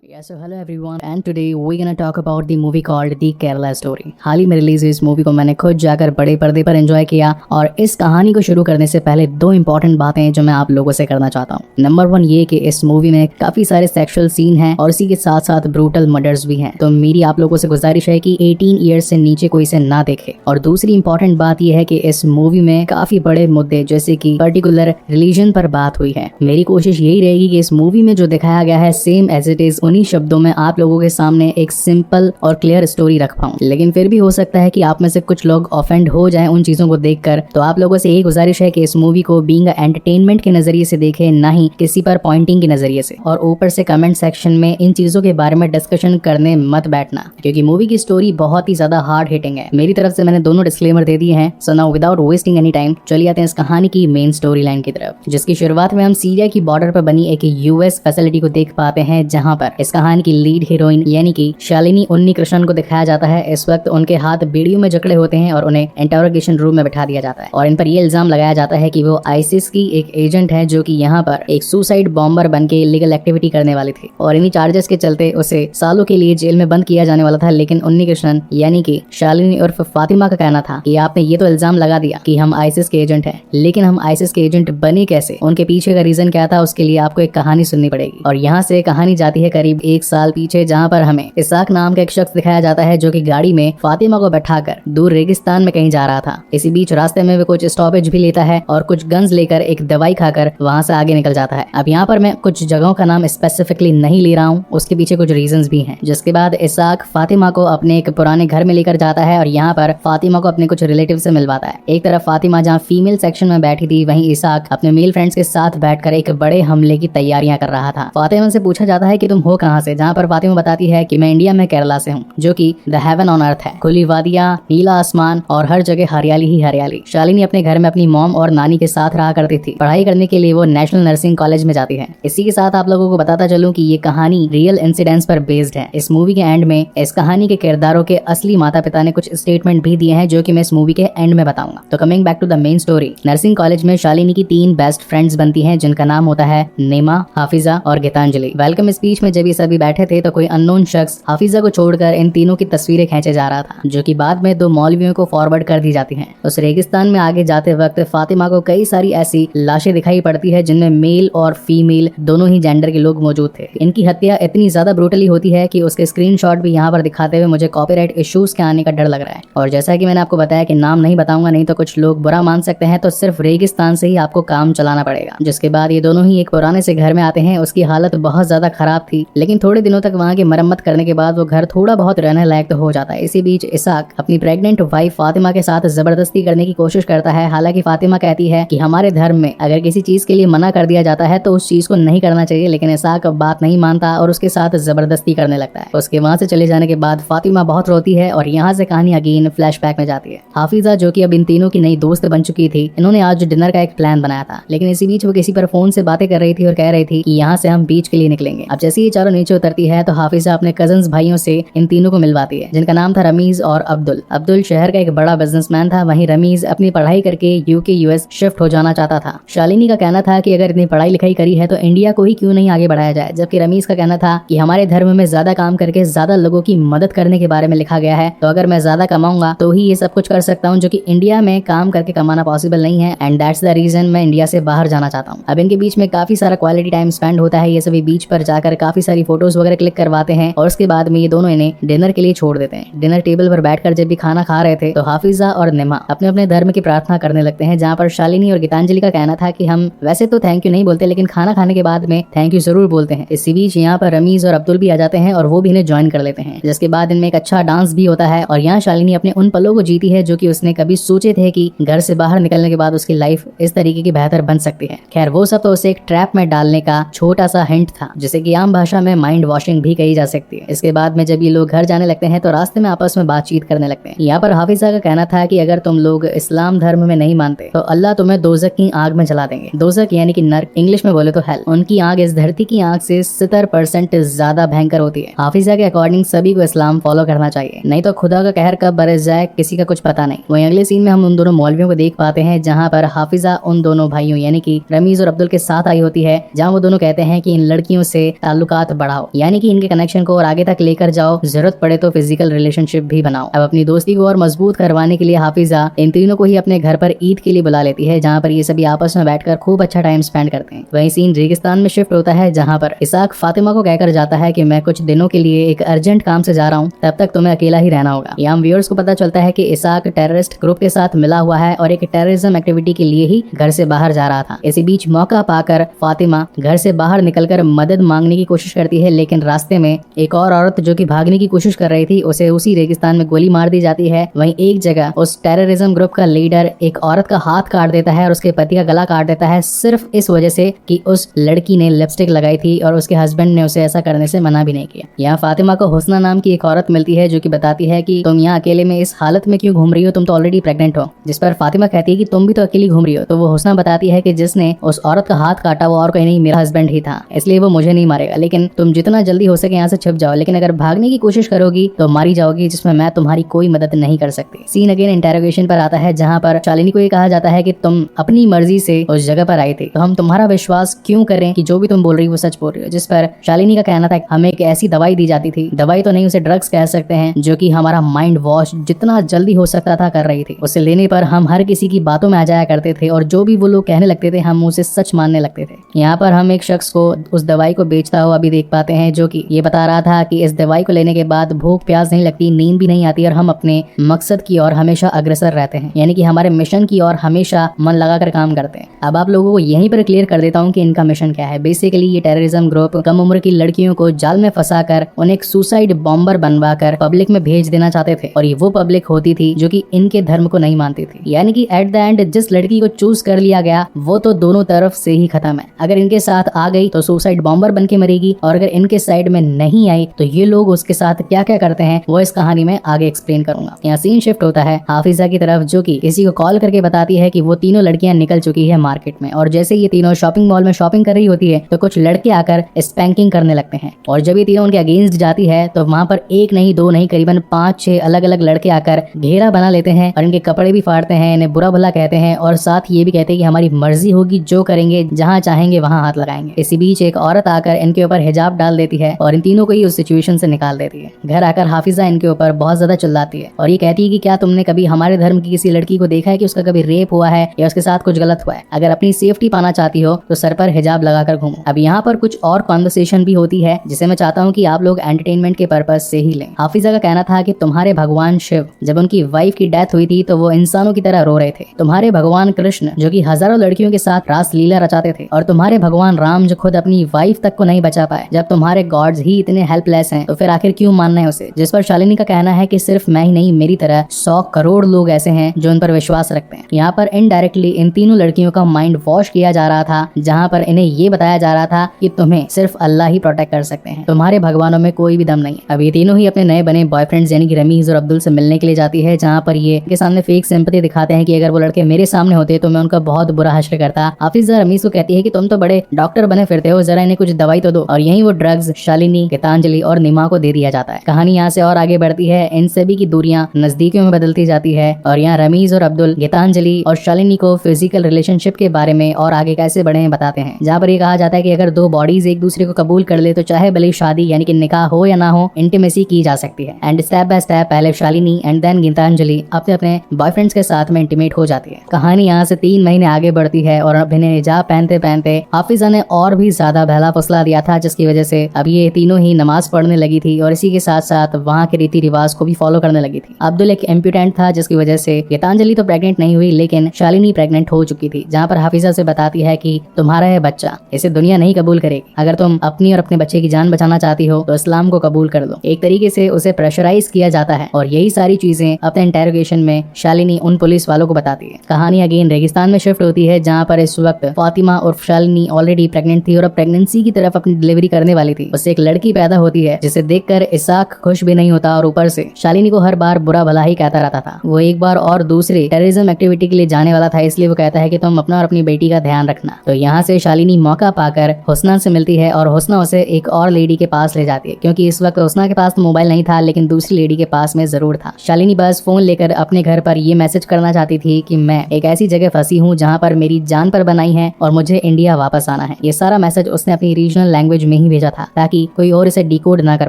Yeah, so hello everyone and today we're gonna talk about the movie called The Kerala Story। हाल ही में release हुई इस movie को मैंने खुद जाकर बड़े पर्दे पर एंजॉय किया और इस कहानी को शुरू करने से पहले दो इंपॉर्टेंट बातें हैं जो मैं आप लोगों से करना चाहता हूँ। नंबर 1 ये कि इस मूवी में काफी सारे सेक्सुअल सीन हैं और इसी के साथ साथ ब्रूटल मर्डर्स भी हैं, तो मेरी आप लोगों से गुजारिश है कि 18 ईयर्स से नीचे कोई इसे ना देखे। और दूसरी इंपॉर्टेंट बात यह है कि इस मूवी में काफी बड़े मुद्दे जैसे कि पर्टिकुलर रिलीजन पर बात हुई है। मेरी कोशिश यही रहेगी कि इस मूवी में जो दिखाया गया है सेम एज इट इज उन्हीं शब्दों में आप लोगों के सामने एक सिंपल और क्लियर स्टोरी रख पाऊं। लेकिन फिर भी हो सकता है कि आप में से कुछ लोग ऑफेंड हो जाएं उन चीजों को देखकर, तो आप लोगों से यही गुजारिश है कि इस मूवी को बीइंग एंटरटेनमेंट के नजरिए से देखें, ना ही किसी पर पॉइंटिंग के नजरिए से। और ऊपर से कमेंट सेक्शन में इन चीजों के बारे में डिस्कशन करने मत बैठना, क्योंकि मूवी की स्टोरी बहुत ही ज्यादा हार्ड हिटिंग है। मेरी तरफ से मैंने दोनों डिस्क्लेमर दे दिए हैं। So now without wasting any time चलिए आते हैं इस कहानी की मेन स्टोरी लाइन की तरफ, जिसकी शुरुआत में हम सीरिया की बॉर्डर पर बनी एक यूएस फैसिलिटी को देख पाते हैं, जहां पर इस कहानी की लीड हीरोइन यानी कि शालिनी उन्नी कृष्णन को दिखाया जाता है। इस वक्त उनके हाथ बीड़ियों में जकड़े होते हैं और उन्हें इंटरोगेशन रूम में बिठा दिया जाता है और इन पर यह इल्जाम लगाया जाता है कि वो आईसिस की एक एजेंट है जो कि यहाँ पर एक सुसाइड बॉम्बर बन के इलीगल एक्टिविटी करने वाली थी और इन्हीं चार्जेस के चलते उसे सालों के लिए जेल में बंद किया जाने वाला था। लेकिन उन्नी कृष्णन यानी कि शालिनी उर्फ फातिमा का कहना था कि आपने ये तो इल्जाम लगा दिया कि हम आईसिस के एजेंट हैं, लेकिन हम आईसिस के एजेंट बने कैसे, उनके पीछे का रीजन क्या था, उसके लिए आपको एक कहानी सुननी पड़ेगी। और यहाँ से कहानी जाती है करीब 1 साल पीछे, जहाँ पर हमें इसाक नाम का एक शख्स दिखाया जाता है जो कि गाड़ी में फातिमा को बैठाकर दूर रेगिस्तान में कहीं जा रहा था। इसी बीच रास्ते में वो कुछ स्टॉपेज भी लेता है और कुछ गन्स लेकर एक दवाई खाकर वहां से आगे निकल जाता है। अब यहाँ पर मैं कुछ जगहों का नाम स्पेसिफिकली नहीं ले रहा हूँ, उसके पीछे कुछ रीजंस भी हैं। जिसके बाद इसाक फातिमा को अपने एक पुराने घर में लेकर जाता है और यहाँ पर फातिमा को अपने कुछ रिलेटिव से मिलवाता है। एक तरफ फातिमा जहाँ फीमेल सेक्शन में बैठी थी, वहीं इसाक अपने मेल फ्रेंड्स के साथ बैठकर एक बड़े हमले की तैयारियां कर रहा था। फातिमा से पूछा जाता है कि तुम हो कहाँ से, जहाँ पर फातिमा बताती है कि मैं इंडिया में केरला से हूँ, जो कि द हेवन ऑन अर्थ है। खुली वादियां, नीला आसमान और हर जगह हरियाली ही हरियाली। शालिनी अपने घर में अपनी मॉम और नानी के साथ रहा करती थी। पढ़ाई करने के लिए वो नेशनल नर्सिंग कॉलेज में जाती है। इसी के साथ आप लोगों को बताता चलूं कि ये कहानी रियल इंसिडेंट्स पर बेस्ड है। इस मूवी के एंड में इस कहानी के किरदारों के असली माता पिता ने कुछ स्टेटमेंट भी दिए हैं, जो कि मैं इस मूवी के एंड में बताऊंगा। तो coming back to the main story, nursing college में शालिनी की 3 बेस्ट फ्रेंड्स बनती हैं, जिनका नाम होता है नेमा, हाफिजा और गीतांजलि। वेलकम स्पीच में जब ये सभी बैठे थे तो कोई अननोन शख्स हाफिजा को छोड़कर इन तीनों की तस्वीरें खींचे जा रहा था, जो कि बाद में 2 मौलवियों को फॉरवर्ड कर दी जाती हैं। उस रेगिस्तान में आगे जाते वक्त फातिमा को कई सारी ऐसी लाशें दिखाई पड़ती है जिनमें मेल और फीमेल दोनों ही जेंडर के लोग मौजूद थे। इनकी हत्या इतनी ज्यादा ब्रूटली होती है कि उसके स्क्रीनशॉट भी यहाँ पर दिखाते हुए मुझे कॉपीराइट इश्यूज के आने का डर लग रहा है। और जैसा कि मैंने आपको बताया कि नाम नहीं बताऊंगा, नहीं तो कुछ लोग बुरा मान सकते हैं, तो सिर्फ रेगिस्तान से ही आपको काम चलाना पड़ेगा। जिसके बाद ये दोनों ही एक पुराने से घर में आते हैं। उसकी हालत बहुत ज्यादा खराब थी, लेकिन थोड़े दिनों तक वहाँ की मरम्मत करने के बाद वो घर थोड़ा बहुत रहने लायक तो हो जाता है। इसी बीच इसाक अपनी प्रेग्नेंट वाइफ फातिमा के साथ जबरदस्ती करने की कोशिश करता है। हालांकि फातिमा कहती है कि हमारे धर्म में अगर किसी चीज के लिए मना कर दिया जाता है तो उस चीज को नहीं करना चाहिए, लेकिन इसाक बात नहीं मानता और उसके साथ जबरदस्ती करने लगता है। उसके वहां से चले जाने के बाद फातिमा बहुत रोती है और यहाँ से कहानी अगेन फ्लैशबैक में जाती है। हाफिजा जो कि अब इन तीनों की नई दोस्त बन चुकी थी, इन्होंने आज डिनर का एक प्लान बनाया था, लेकिन इसी बीच वो किसी पर फोन से बातें कर रही थी और कह रही थी कि यहाँ से हम बीच के लिए निकलेंगे। अब जैसे ये चारों नीचे उतरती है तो हाफिजा अपने कजन्स भाइयों से इन तीनों को मिलवाती है, जिनका नाम था रमीज और अब्दुल। अब्दुल शहर का एक बड़ा बिजनेसमैन था, वहीं रमीज अपनी पढ़ाई करके यूके यूएस शिफ्ट हो जाना चाहता था। शालिनी का कहना था कि अगर इतनी पढ़ाई लिखाई करी है तो इंडिया को ही क्यों नहीं आगे बढ़ाया जाए, जबकि रमीज का कहना था कि हमारे धर्म में ज्यादा काम करके ज्यादा लोगों की मदद करने के बारे में लिखा गया है, तो अगर मैं ज्यादा कमाऊंगा तो ही ये सब कुछ कर सकता हूँ, जो कि इंडिया में काम करके कमाना पॉसिबल नहीं है, एंड दैट्स द रीजन मैं इंडिया से बाहर जाना चाहता हूँ। अब इनके बीच में काफी सारा क्वालिटी टाइम स्पेंड होता है। ये सभी बीच पर जाकर काफी सारी फोटोज वगैरह क्लिक करवाते हैं और उसके बाद में ये दोनों इन्हें डिनर के लिए छोड़ देते हैं। डिनर टेबल पर बैठकर जब भी खाना खा रहे थे तो हाफिजा और नेमा अपने अपने धर्म की प्रार्थना करने लगते हैं, जहाँ पर शालिनी और गीतांजलि का कहना था कि हम वैसे तो थैंक यू नहीं बोलते, लेकिन खाना खाने के बाद में थैंक यू जरूर बोलते हैं। इसी बीच यहाँ पर रमीज और अब्दुल भी आ जाते हैं और वो भी इन्हें ज्वाइन कर लेते हैं, जिसके बाद इनमें एक अच्छा डांस भी होता है और यहाँ शालिनी अपने उन पलों को जीती है जो कि उसने कभी सोचे थे कि घर से बाहर निकलने के बाद उसकी लाइफ इस तरीके की बेहतर बन सकती है। खैर वो सब तो उसे एक ट्रैप में डालने का छोटा सा हिंट था, जिसे कि आम भाषा में माइंड वॉशिंग भी कही जा सकती है। इसके बाद में जब ये लोग घर जाने लगते हैं तो रास्ते में आपस में बातचीत करने लगते हैं। यहाँ पर हाफिजा का कहना था कि अगर तुम लोग इस्लाम धर्म में नहीं मानते तो अल्लाह तुम्हें दोजक की आग में जला देंगे। दोजक यानी कि नर्क, इंग्लिश में बोले तो हेल। उनकी आग इस धरती की आग से 70% ज्यादा भयंकर होती है। हाफिजा के अकॉर्डिंग सभी को इस्लाम फॉलो करना चाहिए, नहीं तो खुदा का कहर कब बरस जाए किसी का कुछ पता नहीं। वहीं अगले सीन में हम उन दोनों मौलवियों को देख पाते हैं, जहाँ पर हाफिजा उन दोनों भाइयों यानी कि रमीज और अब्दुल के साथ आई होती है, जहाँ वो दोनों कहते हैं कि इन लड़कियों से ताल्लुकात बढ़ाओ, यानी कि इनके कनेक्शन को और आगे तक लेकर जाओ, जरूरत पड़े तो फिजिकल रिलेशनशिप भी बनाओ। अब अपनी दोस्ती को और मजबूत करवाने के लिए हाफिजा इन तीनों को ही अपने घर पर ईद के लिए बुला लेती है, जहाँ पर ये सभी आपस में बैठकर खूब अच्छा टाइम स्पेंड करते हैं। वही सीन रेगिस्तान में शिफ्ट होता है, जहाँ पर इसाक फातिमा को कहकर जाता है कि मैं कुछ दिनों के लिए एक अर्जेंट काम से जा रहा हूँ, तब तक तुम्हें अकेला ही रहना होगा। यहाँ व्यूअर्स को पता चलता है कि इसाक टेररिस्ट ग्रुप के साथ मिला हुआ है और एक टेररिज्म एक्टिविटी के लिए ही घर से बाहर जा रहा था। इसी बीच मौका पाकर फातिमा घर से बाहर निकलकर मदद मांगने की कोशिश करती है, लेकिन रास्ते में एक और औरत जो कि भागने की कोशिश कर रही थी, उसे उसी रेगिस्तान में गोली मार दी जाती है। वहीं एक जगह उस टेररिज्म ग्रुप का लीडर एक औरत का हाथ काट देता है और उसके पति का गला काट देता है, सिर्फ इस वजह से कि उस लड़की ने लिपस्टिक लगाई थी और उसके हस्बैंड ने उसे ऐसा करने से मना भी नहीं किया। यहाँ फातिमा को हुस्ना नाम की एक औरत मिलती है जो कि बताती है कि तुम यहाँ अकेले में इस हालत में क्यों घूम रही हो, तुम तो ऑलरेडी प्रेग्नेंट हो। जिस पर फातिमा कहती है कि तुम भी तो अकेली घूम रही हो। तो वो हुस्ना बताती है कि जिसने उस औरत का हाथ काटा वो और कोई नहीं, मेरा हस्बैंड ही था, इसलिए वो मुझे नहीं मारेगा, लेकिन तुम जितना जल्दी हो सके यहाँ से छिप जाओ, लेकिन अगर भागने की कोशिश करोगी तो मारी जाओगी, जिसमें मैं तुम्हारी कोई मदद नहीं कर सकती। सीन अगेन इंटेरोगेशन पर आता है, जहाँ पर शालिनी को ये कहा जाता है कि तुम अपनी मर्जी से उस जगह पर आई थी, तो हम तुम्हारा विश्वास क्यों करें कि जो भी तुम बोल रही हो वो सच बोल रही हो। जिस पर शालिनी का कहना था हमें एक ऐसी दवाई दी जाती थी, दवाई तो नहीं उसे ड्रग्स कह सकते हैं, जो कि हमारा माइंड वॉश जितना जल्दी हो सकता था कर रही थी। उसे लेने पर हम हर किसी की बातों में आ जाया करते थे और जो भी वो लोग कहने लगते थे हम उसे सच मानने लगते थे। यहाँ पर हम एक शख्स को उस दवाई को बेचता हुआ भी देख पाते हैं, जो कि ये बता रहा था कि इस दवाई को लेने के बाद भूख प्यास नहीं लगती, नींद भी नहीं आती और हम अपने मकसद की ओर हमेशा अग्रसर रहते हैं, यानी कि हमारे मिशन की ओर हमेशा मन लगाकर काम करते हैं। अब आप लोगों को यहीं पर क्लियर कर देता हूँ कि इनका मिशन क्या है। बेसिकली ये टेररिज्म ग्रुप कम उम्र की लड़कियों को जाल में फंसाकर उन्हें एक सुसाइड बॉम्बर बनवाकर पब्लिक में भेज देना चाहते थे, और ये वो पब्लिक होती थी जो कि इनके धर्म को नहीं मानती थी। यानी कि एट द एंड जिस लड़की को चूज कर लिया गया वो तो दोनों तरफ से ही खत्म है। अगर इनके साथ आ गई तो सुसाइड बॉम्बर बन के मरेगी, और अगर इनके साइड में नहीं आई तो ये लोग उसके साथ क्या क्या करते हैं वो इस कहानी में आगे एक्सप्लेन करूंगा। यहाँ सीन शिफ्ट होता है हाफिजा की तरफ, जो कि किसी को कॉल करके बताती है कि वो तीनों लड़कियां निकल चुकी है मार्केट में, और जैसे ये तीनों शॉपिंग मॉल में शॉपिंग कर रही होती है तो कुछ लड़के आकर स्पैंकिंग करने लगते हैं, और जब ये तीनों उनके अगेंस्ट जाती है तो वहाँ पर एक नहीं दो नहीं करीबन 5-6 अलग अलग लड़के आकर घेरा बना लेते हैं और इनके कपड़े भी फाड़ते हैं, इन्हें बुरा भला कहते हैं और साथ ये भी कहते हैं कि हमारी मर्जी होगी, जो करेंगे जहाँ चाहेंगे वहाँ हाथ लगाएंगे। इसी बीच एक औरत आकर इनके ऊपर हिजाब डाल देती है और इन तीनों को ही उस सिचुएशन से निकाल देती है। घर आकर हाफिजा इनके ऊपर बहुत ज्यादा चिल्लाती है और ये कहती है कि क्या तुमने कभी हमारे धर्म की किसी लड़की को देखा है कि उसका कभी रेप हुआ है या उसके साथ कुछ गलत हुआ है? अगर अपनी सेफ्टी पाना चाहती हो तो सर पर हिजाब लगाकर घूमो। अब यहाँ पर कुछ और कॉन्वर्सेशन भी होती है जिसे मैं चाहता हूँ कि आप लोग एंटरटेनमेंट के पर्पज से ही लें। हाफिजा का कहना था कि तुम्हारे भगवान शिव जब उनकी वाइफ की डेथ हुई थी तो वो इंसानों की तरह रो रहे थे, तुम्हारे भगवान कृष्ण जो कि हजारों लड़कियों के साथ रास लीला रचाते थे, और तुम्हारे भगवान राम जो खुद अपनी वाइफ तक को नहीं बचा पाए। जब तुम्हारे गॉड्स ही इतने हेल्पलेस हैं तो फिर आखिर क्यों मानना है उसे? जिस पर शालिनी का कहना है कि सिर्फ मैं ही नहीं, मेरी तरह 100 करोड़ लोग ऐसे हैं जो उन पर विश्वास रखते हैं। यहाँ पर इनडायरेक्टली इन तीनों लड़कियों का माइंड वॉश किया जा रहा था, जहाँ पर इन्हें ये बताया जा रहा था कि तुम्हें सिर्फ अल्लाह ही प्रोटेक्ट कर सकते हैं, तुम्हारे भगवानों में कोई भी दम नहीं है। अब ये तीनों ही अपने नए बने बॉयफ्रेंड्स यानी कि रमीज और अब्दुल से मिलने के लिए जाती है, जहाँ पर ये के सामने फेक सिंपैथी दिखाते हैं कि अगर वो लड़के मेरे सामने होते तो मैं उनका बहुत बुरा हश्र करता। हाफिजा रमीज को कहती है कि तुम तो बड़े डॉक्टर बने फिरते हो, जरा इन्हें कुछ दवाई तो दो, और यही वो ड्रग्स शालिनी, गीतांजलि और निमा को दे दिया जाता है। कहानी यहाँ से और आगे बढ़ती है, इन सभी की दूरियां नजदीकियों में बदलती जाती है, और यहाँ रमीज और अब्दुल गीतांजलि और शालिनी को फिजिकल रिलेशनशिप के बारे में और आगे कैसे बढ़े हैं बताते हैं, जहाँ पर ये कहा जाता है कि अगर दो बॉडीज एक दूसरे को कबूल कर ले तो चाहे भले शादी यानी कि निकाह हो या ना हो, इंटीमेसी की जा सकती है। एंड स्टेप बाय स्टेप पहले शालिनी एंड देन गीतांजलि अपने अपने बॉयफ्रेंड्स के साथ में इंटीमेट हो जाती है। कहानी यहाँ से 3 महीने आगे बढ़ती है और अब इन्हें हिजाब पहनते पहनते हाफिजा ने और भी ज्यादा बहला फुसला दिया था, जिसकी वजह से अब ये तीनों ही नमाज पढ़ने लगी थी और इसी के साथ साथ वहाँ के रीति रिवाज को भी फॉलो करने लगी थी। अब्दुल एक इम्पोर्टेंट था जिसकी वजह से गीतांजलि तो प्रेग्नेंट नहीं हुई, लेकिन शालिनी प्रेग्नेंट हो चुकी थी, जहाँ पर हाफिजा से बताती है कि तुम्हारा है बच्चा, इसे दुनिया नहीं कबूल करेगी, अगर तुम अपनी और अपने बच्चे की जान बचाना चाहती हो तो इस्लाम को कबूल कर लो। एक तरीके से उसे प्रेशराइज किया जाता है और यही सारी चीजें अपने इंटेरोगेशन में शालिनी उन पुलिस वालों को बताती है। कहानी अगेन रेगिस्तान में शिफ्ट होती है, जहाँ पर इस वक्त फातिमा और शालिनी ऑलरेडी प्रेग्नेंट थी और अब प्रेगनेंसी की तरफ अपनी डिलीवरी करने वाली थी। उससे एक लड़की पैदा होती है जिसे देखकर इसाक खुश भी नहीं होता और ऊपर से शालिनी को हर बार बुरा भला ही कहता रहता था। वो एक बार और दूसरे टेररिज्म एक्टिविटी के लिए जाने वाला था, इसलिए वो कहता है कि तुम अपना और अपनी बेटी का ध्यान रखना। तो यहाँ से शालिनी मौका पाकर हुस्ना से मिलती है और हुस्ना उसे एक और लेडी के पास ले जाती है, क्योंकि इस वक्त हुस्ना के पास तो मोबाइल नहीं था लेकिन दूसरी लेडी के पास में जरूर था। शालिनी बस फोन लेकर अपने घर पर ये मैसेज करना चाहती थी कि मैं एक ऐसी जगह फंसी हूँ जहाँ पर मेरी जान पर बनाई है और मुझे इंडिया वापस आना है। ये सारा मैसेज उसने अपनी रीजनल लैंग्वेज में ही नहीं भेजा था ताकि कोई और इसे डिकोड ना कर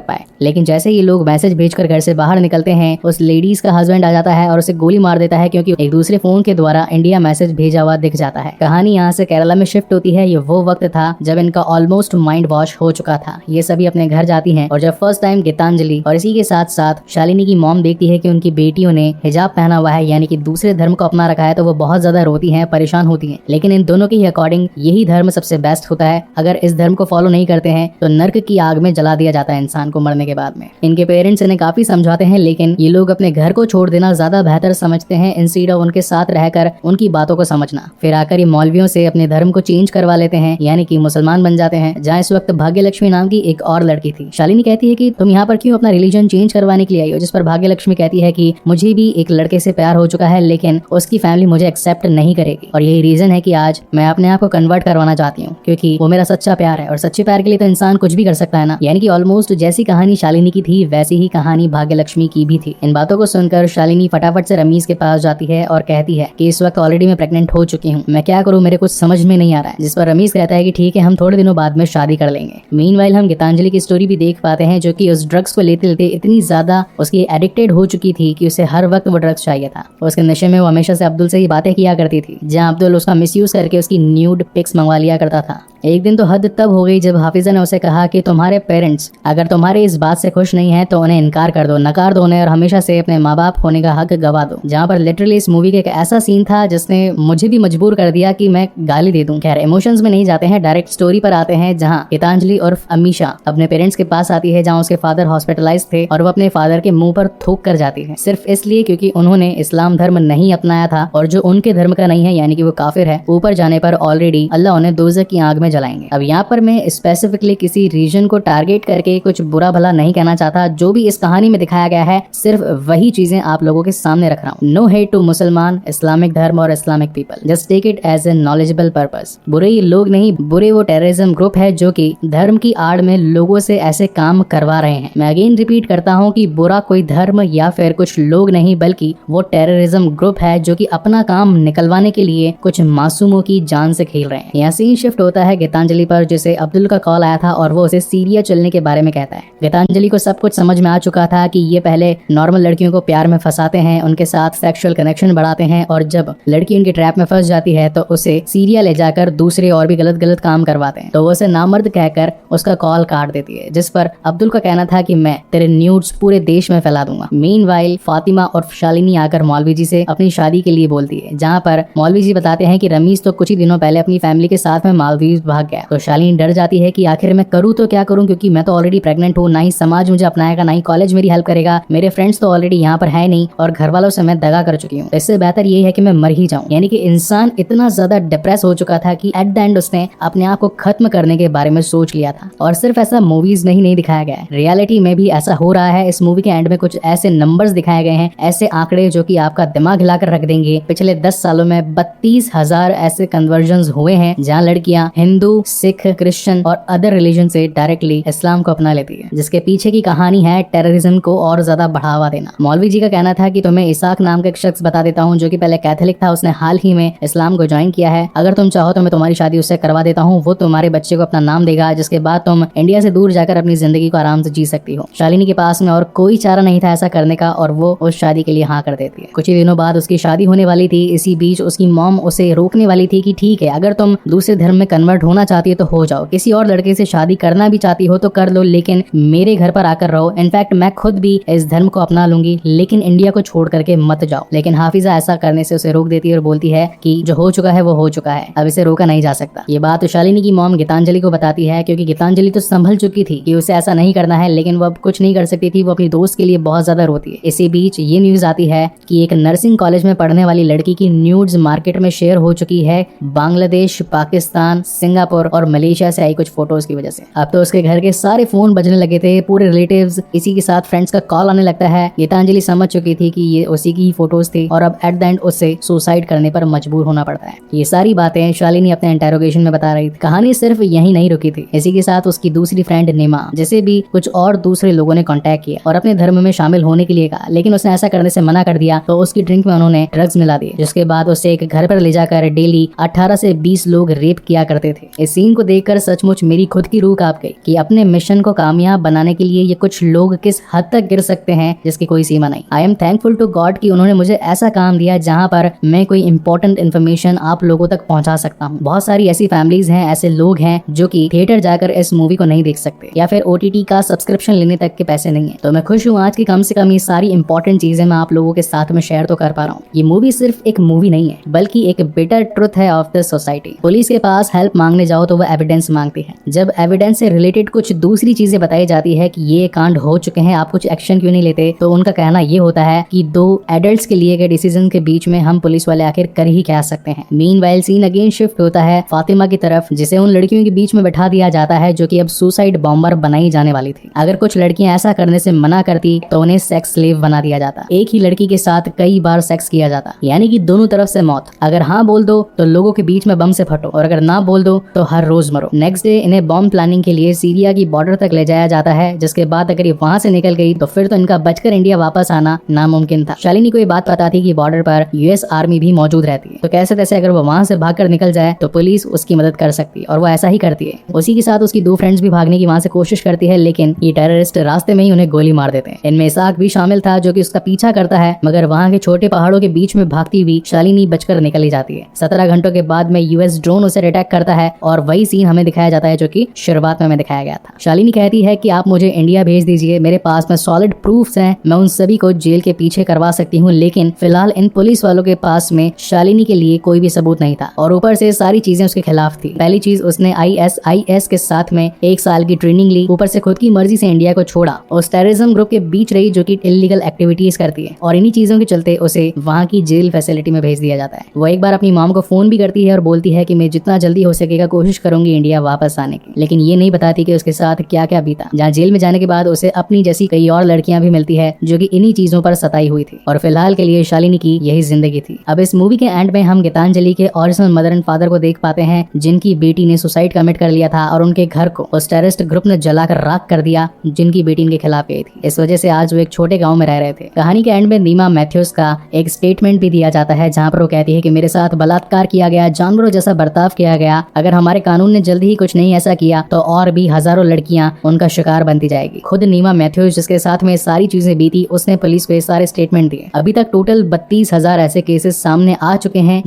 पाए। लेकिन जैसे ये लोग मैसेज भेजकर घर से बाहर निकलते हैं, उस लेडीज का हस्बैंड आ जाता है और उसे गोली मार देता है क्योंकि एक दूसरे फोन के द्वारा इंडिया मैसेज भेजा हुआ दिख जाता है। कहानी यहाँ से केरला में शिफ्ट होती है। ये वो वक्त था जब इनका ऑलमोस्ट माइंड वॉश हो चुका था। ये सभी अपने घर जाती हैं और जब फर्स्ट टाइम गीतांजलि और इसी के साथ साथ शालिनी की मॉम देखती है कि उनकी बेटियों ने हिजाब पहना हुआ है, यानी कि दूसरे धर्म को अपना रखा है, तो वो बहुत ज्यादा रोती हैं, परेशान होती हैं। लेकिन इन दोनों के ही अकॉर्डिंग यही धर्म सबसे बेस्ट होता है। अगर इस धर्म को फॉलो नहीं करते हैं तो नर्क की आग में जला दिया जाता है इंसान को मरने के बाद में। इनके पेरेंट्स इन्हें काफी समझाते हैं, लेकिन ये लोग अपने घर को छोड़ देना ज्यादा बेहतर समझते हैं इंस्टेड ऑफ उनके साथ रहकर उनकी बातों को समझना। फिर आकर ये मौलवियों से अपने धर्म को चेंज करवा लेते हैं, यानी कि मुसलमान बन जाते हैं। जहाँ इस वक्त भाग्यलक्ष्मी नाम की एक और लड़की थी। शालिनी कहती है कि तुम यहाँ पर क्यों अपना रिलीजन चेंज करवाने के लिए आई हो, जिस पर भाग्यलक्ष्मी कहती है कि मुझे भी एक लड़के से प्यार हो चुका है, लेकिन उसकी फैमिली मुझे एक्सेप्ट नहीं करेगी और यही रीजन है कि आज मैं अपने आप को कन्वर्ट करवाना चाहती हूँ, क्योंकि वो मेरा सच्चा प्यार है और सच्चे प्यार के लिए तो इंसान कुछ भी कर सकता है ना। यानी कि ऑलमोस्ट जैसी कहानी शालिनी की थी वैसी ही कहानी भाग्यलक्ष्मी की भी थी। इन बातों को सुनकर शालिनी फटाफट से रमीज के पास जाती है और कहती है कि इस वक्त ऑलरेडी मैं प्रेग्नेंट हो चुकी हूँ, मैं क्या करूँ, मेरे कुछ समझ में नहीं आ रहा है। जिस पर रमीज कहता है कि ठीक है, हम थोड़े दिनों बाद में शादी कर लेंगे। मीनवाइल हम गीतांजलि की स्टोरी भी देख पाते हैं, जो कि उस ड्रग्स को लेते लेते इतनी ज्यादा उसकी एडिक्टेड हो चुकी थी कि उसे हर वक्त वो ड्रग्स चाहिए था। उसके नशे में वो हमेशा से अब्दुल से ही बातें किया करती थी, जहाँ अब्दुल उसका मिसयूज करके उसकी न्यूड पिक्स मंगवा लिया करता था। एक दिन तो हद तब हो गई जब हाफिजा ने उसे कहा कि तुम्हारे पेरेंट्स अगर तुम्हारे इस बात से खुश नहीं है तो उन्हें इनकार कर दो, नकार दो उन्हें और हमेशा से अपने माँ बाप होने का हक गवा दो। जहाँ पर लिटरली इस मूवी का एक ऐसा सीन था जिसने मुझे भी मजबूर कर दिया कि मैं गाली दे दूं। खैर इमोशंस में नहीं जाते हैं, डायरेक्ट स्टोरी पर आते हैं, जहाँ गीतांजलि और अमीशा अपने पेरेंट्स के पास आती है, जहाँ उसके फादर हॉस्पिटलाइज थे और वो अपने फादर के मुंह पर थूक कर जाती है, सिर्फ इसलिए क्योंकि उन्होंने इस्लाम धर्म नहीं अपनाया था और जो उनके धर्म का नहीं है, यानी कि वो काफिर है। ऊपर जाने पर ऑलरेडी अल्लाह उन्हें दोज़ख की आग में जलाएंगे। अब यहाँ पर मैं स्पेसिफिकली किसी रीजन को टारगेट करके कुछ बुरा भला नहीं कहना चाहता। जो भी इस कहानी में दिखाया गया है सिर्फ वही चीजें आप लोगों के सामने रख रहा हूँ। नो हेट टू मुसलमान, इस्लामिक धर्म और Islamic people, just take it as a knowledgeable purpose. बुरे ये लोग नहीं, बुरे वो टेररिज्म ग्रुप है जो कि धर्म की आड़ में लोगों से ऐसे काम करवा रहे हैं। मैं अगेन रिपीट करता हूँ कि बुरा कोई धर्म या फिर कुछ लोग नहीं, बल्कि वो टेररिज्म ग्रुप है जो कि अपना काम निकलवाने के लिए कुछ मासूमों की जान से खेल रहे हैं। यहाँ सीन शिफ्ट होता है गीतांजलि पर, जिसे अब्दुल का कॉल आया था और वो उसे सीरिया चलने के बारे में कहता है। गीतांजलि को सब कुछ समझ में आ चुका था कि ये पहले नॉर्मल लड़कियों को प्यार में फंसाते हैं, उनके साथ सेक्सुअल कनेक्शन बढ़ाते हैं और जब लड़की उनके ट्रैप में फंस जाती है तो उसे सीरिया ले जाकर दूसरे और भी गलत गलत काम करवाते हैं। तो वो उसे नामर्द कहकर उसका कॉल काट देती है, जिस पर अब्दुल का कहना था कि मैं तेरे न्यूड्स पूरे देश में फैला दूंगा। मीनवाइल फातिमा और शालिनी आकर मौलवी जी से अपनी शादी के लिए बोलती है, जहाँ पर मौलवी जी बताते हैं कि रमीज तो कुछ ही दिनों पहले अपनी फैमिली के साथ में मालदीव भाग गया। तो शालिनी डर जाती है कि आखिर मैं करूँ तो क्या करूँ, क्योंकि मैं तो ऑलरेडी प्रेग्नेंट हूँ, ना ही समाज मुझे अपनाएगा, ना ही कॉलेज मेरी हेल्प करेगा, मेरे फ्रेंड्स तो ऑलरेडी यहाँ पर है नहीं और घर वालों से मैं दगा कर चुकी हूँ। इससे बेहतर यही है कि मैं मर ही जाऊँ। यानी कि इंसान इतना ज्यादा डिप्रेस हो चुका था कि एट द एंड उसने अपने आप को खत्म करने के बारे में सोच लिया था। और सिर्फ ऐसा मूवीज में ही नहीं दिखाया गया है, रियलिटी में भी ऐसा हो रहा है। इस मूवी के एंड में कुछ ऐसे नंबर्स दिखाए गए हैं, ऐसे आंकड़े जो कि आपका दिमाग हिलाकर रख देंगे। पिछले 10 सालों में 32,000 ऐसे कन्वर्जन हुए हैं जहाँ लड़कियां हिंदू, सिख, क्रिश्चियन और अदर रिलीजन से डायरेक्टली इस्लाम को अपना लेती है, जिसके पीछे की कहानी है टेररिज्म को और ज्यादा बढ़ावा देना। मौलवी जी का कहना था कि तुम्हें इसाक नाम का एक शख्स बता देता हूँ जो कि पहले कैथोलिक था, उसने हाल ही में इस्लाम को ज्वाइन किया है। अगर तुम चाहो तो मैं तुम्हारी शादी उससे करवा देता हूँ, वो तुम्हारे बच्चे को अपना नाम देगा, जिसके बाद तुम इंडिया से दूर जाकर अपनी जिंदगी को आराम से जी सकती हो। शालिनी के पास में और कोई चारा नहीं था ऐसा करने का और वो उस शादी के लिए हाँ कर देती है। कुछ ही दिनों बाद उसकी शादी होने वाली थी। इसी बीच उसकी मॉम उसे रोकने वाली थी कि ठीक है, अगर तुम दूसरे धर्म में कन्वर्ट होना चाहती हो तो हो जाओ, किसी और लड़के से शादी करना भी चाहती हो तो कर लो, लेकिन मेरे घर पर आकर रहो। इनफैक्ट मैं खुद भी इस धर्म को अपना लूंगी, लेकिन इंडिया को छोड़ करके मत जाओ। लेकिन हाफिजा ऐसा करने से उसे रोक देती है और बोलती है कि जो हो चुका है वो हो चुका है, अब इसे रोका नहीं जा सकता। ये बात तो शालिनी की मॉम गीतांजलि को बताती है, क्योंकि गीतांजलि तो संभल चुकी थी कि उसे ऐसा नहीं करना है, लेकिन वो अब कुछ नहीं कर सकती थी। वो अपनी दोस्त के लिए बहुत ज्यादा रोती है। इसी बीच ये न्यूज आती है कि एक नर्सिंग कॉलेज में पढ़ने वाली लड़की की न्यूड्स मार्केट में शेयर हो चुकी है, बांग्लादेश, पाकिस्तान, सिंगापुर और मलेशिया से आई कुछ फोटोज की वजह से। अब तो उसके घर के सारे फोन बजने लगे थे, पूरे रिलेटिव्स, इसी के साथ फ्रेंड्स का कॉल आने लगता है। गीतांजलि समझ चुकी थी कि ये उसी की ही फोटोज थी और अब एट द एंड उससे सुसाइड करने पर मजबूर होना पड़ता है। ये सारी बातें शालिनी अपने इंटेरोगेशन में बता रही थी। कहानी सिर्फ यही नहीं रुकी थी। इसी के साथ उसकी दूसरी फ्रेंड निमा, जिसे भी कुछ और दूसरे लोगों ने कांटेक्ट किया और अपने धर्म में शामिल होने के लिए कहा, लेकिन उसने ऐसा करने से मना कर दिया। तो उसकी ड्रिंक में उन्होंने ड्रग्स मिला दिए, जिसके बाद उसे एक घर पर ले जाकर डेली 18 से 20 लोग रेप किया करते थे। थे। इस सीन को देखकर सचमुच मेरी खुद की रूह कांप गई कि अपने मिशन को कामयाब बनाने के लिए ये कुछ लोग किस हद तक गिर सकते हैं जिसकी कोई सीमा नहीं। I am thankful to God कि उन्होंने मुझे ऐसा काम दिया जहाँ पर मैं कोई इंपॉर्टेंट इन्फॉर्मेशन आप लोगों तक पहुंचा सकता हूँ। बहुत सारी ऐसी फैमिलीज हैं, ऐसे लोग हैं जो कि थिएटर जाकर इस मूवी को नहीं देख सकते या फिर OTT का सब्सक्रिप्शन लेने तक के पैसे नहीं है। तो मैं खुश हूँ आज की कम से कम ये सारी इंपॉर्टेंट चीजें मैं आप लोगों के साथ में शेयर तो कर पा रहा हूँ। ये मूवी सिर्फ एक मूवी नहीं है बल्कि एक बिटर ट्रुथ है ऑफ द सोसाइटी। पुलिस के पास हेल्प मांगने जाओ तो वो एविडेंस मांगती है। जब एविडेंस से रिलेटेड कुछ दूसरी चीजें बताई जाती है कि ये कांड हो चुके हैं, आप कुछ एक्शन क्यों नहीं लेते, तो उनका कहना ये होता है कि दो एडल्ट्स के लिए गए डिसीजन के बीच में हम पुलिस वाले आखिर कर ही क्या सकते हैं। मीनवाइल सीन अगेन शिफ्ट होता है फातिमा की तरफ, जिसे उन लड़कियों के बीच में बैठा दिया जाता है जो कि अब सुसाइड बॉम्बर बनाई जाने वाली थी। अगर कुछ लड़कियां ऐसा करने से मना करती तो उन्हें सेक्स स्लेव बना दिया जाता। एक ही लड़की के साथ कई बार सेक्स किया जाता, यानी कि दोनों तरफ से मौत। अगर हाँ बोल दो तो लोगों के बीच में बम से फटो, और अगर ना बोल दो तो हर रोज मरो। नेक्स्ट डे इन्हें बॉम्ब प्लानिंग के लिए सीरिया की बॉर्डर तक ले जाया जाता है, जिसके बाद अगर ये वहां से निकल गई तो फिर तो इनका बचकर इंडिया वापस आना नामुमकिन था। शालिनी को ये बात पता थी कि बॉर्डर पर US आर्मी भी मौजूद रहती है, तो कैसे तैसे अगर वो वहां से भागकर निकल जाए तो पुलिस उसकी मदद कर सकती है, और वो ऐसा ही करती है। उसी के साथ उसकी 2 फ्रेंड्स भी भागने की वहां से कोशिश करती है, लेकिन ये टेररिस्ट रास्ते में ही उन्हें गोली मार देते हैं। इनमें इसाक भी शामिल था जो कि उसका पीछा करता है, मगर वहां के छोटे पहाड़ों के बीच में भागती हुई शालिनी बचकर निकल ही जाती है। 17 घंटों के बाद में US ड्रोन उसे अटैक करता है, और वही सीन हमें दिखाया जाता है जो कि शुरुआत में हमें दिखाया गया था। शालिनी कहती है कि आप मुझे इंडिया भेज दीजिए, मेरे पास में सॉलिड प्रूफ्स हैं, मैं उन सभी को जेल के पीछे करवा सकती हूँ, लेकिन फिलहाल इन पुलिस वालों के पास में शालिनी के लिए कोई भी सबूत नहीं था, और ऊपर से सारी चीजें उसके खिलाफ थी। पहली चीज, उसने ISIS के साथ में 1 साल की ट्रेनिंग ली, ऊपर से खुद की मर्जी से इंडिया को छोड़ा, उस टेररिज्म ग्रुप के बीच रही जो कि इलीगल एक्टिविटीज करती है, और इन्हीं चीजों के चलते उसे वहाँ की जेल फैसिलिटी में भेज दिया जाता है। वो एक बार अपनी मॉम को फोन भी करती है और बोलती है कि मैं जितना जल्दी हो सकेगा कोशिश करूंगी इंडिया वापस आने की, लेकिन ये नहीं बताती कि उसके साथ क्या क्या बीता। जहाँ जेल में जाने के बाद उसे अपनी जैसी कई और लड़कियां भी मिलती है जो कि इन्हीं चीजों पर सताई हुई थी, और फिलहाल के लिए शालिनी की यही जिंदगी थी। अब इस मूवी के एंड में हम गीतांजलि के ओरिजिनल मदर एंड फादर को देख पाते हैं, जिनकी बेटी ने सुसाइड कमिट कर लिया था, और उनके घर को उस टेररिस्ट ग्रुप ने जलाकर राख कर दिया जिनकी बेटी इनके खिलाफ गई थी। इस वजह से आज वो एक छोटे गाँव में रह रहे थे। कहानी के एंड में नीमा मैथ्यूज का एक स्टेटमेंट भी दिया जाता है, जहाँ पर वो कहती है कि मेरे साथ बलात्कार किया गया, जानवरों जैसा बर्ताव किया गया, अगर हमारे कानून ने जल्दी ही कुछ नहीं ऐसा किया तो और भी हजारों लड़कियां उनका शिकार बनती जाएगी। खुद नीमा मैथ्यूज जिसके साथ में सारी चीजें बीती, उसने पुलिस को ये सारे स्टेटमेंट दिए। अभी तक टोटल 32,000 ऐसे केसेस सामने आ चुके हैं